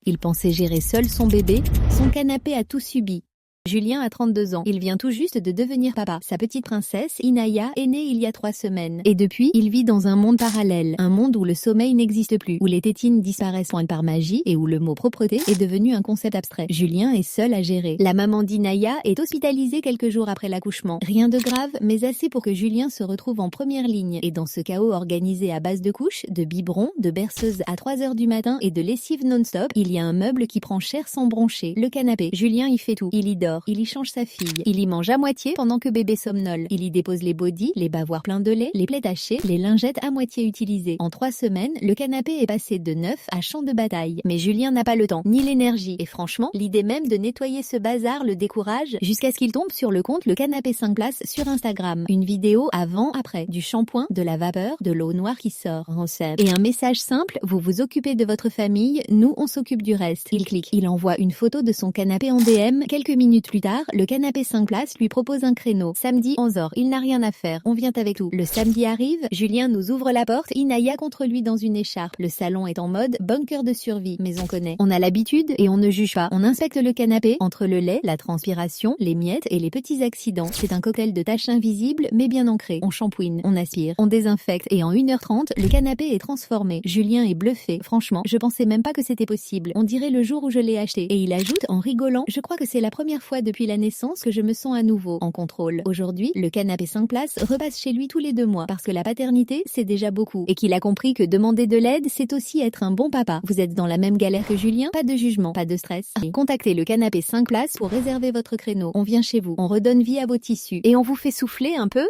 Il pensait gérer seul son bébé, son canapé a tout subi. Julien a 32 ans, il vient tout juste de devenir papa. Sa petite princesse, Inaya, est née il y a 3 semaines. Et depuis, il vit dans un monde parallèle, un monde où le sommeil n'existe plus, où les tétines disparaissent point par magie et où le mot propreté est devenu un concept abstrait. Julien est seul à gérer. La maman d'Inaya est hospitalisée quelques jours après l'accouchement. Rien de grave, mais assez pour que Julien se retrouve en première ligne. Et dans ce chaos organisé à base de couches, de biberons, de berceuses à 3 heures du matin et de lessive non-stop, il y a un meuble qui prend cher sans broncher, le canapé. Julien y fait tout, il y dort. Il y change sa fille. Il y mange à moitié pendant que bébé somnole. Il y dépose les bodys, les bavoirs pleins de lait, les plaies tachées, les lingettes à moitié utilisées. En 3 semaines, le canapé est passé de neuf à champ de bataille. Mais Julien n'a pas le temps, ni l'énergie. Et franchement, l'idée même de nettoyer ce bazar le décourage jusqu'à ce qu'il tombe sur le compte Le Canapé 5 places sur Instagram. Une vidéo avant-après, du shampoing, de la vapeur, de l'eau noire qui sort. Recette. Et un message simple, vous vous occupez de votre famille, nous on s'occupe du reste. Il clique. Il envoie une photo de son canapé en DM. Quelques minutes plus tard, le Canapé 5 places lui propose un créneau. Samedi 11h, il n'a rien à faire, on vient avec tout. Le samedi arrive, Julien nous ouvre la porte, Inaya contre lui dans une écharpe. Le salon est en mode bunker de survie, mais on connaît. On a l'habitude et on ne juge pas. On inspecte le canapé, entre le lait, la transpiration, les miettes et les petits accidents. C'est un cocktail de taches invisibles mais bien ancrées. On shampouine, on aspire, on désinfecte et en 1h30, le canapé est transformé. Julien est bluffé. Franchement, je pensais même pas que c'était possible. On dirait le jour où je l'ai acheté. Et il ajoute en rigolant, je crois que c'est la première fois depuis la naissance que je me sens à nouveau en contrôle. Aujourd'hui, le Canapé 5 places repasse chez lui tous les 2 mois parce que la paternité, c'est déjà beaucoup et qu'il a compris que demander de l'aide, c'est aussi être un bon papa. Vous êtes dans la même galère que Julien? Pas de jugement, pas de stress. Contactez le Canapé 5 places pour réserver votre créneau. On vient chez vous, on redonne vie à vos tissus et on vous fait souffler un peu.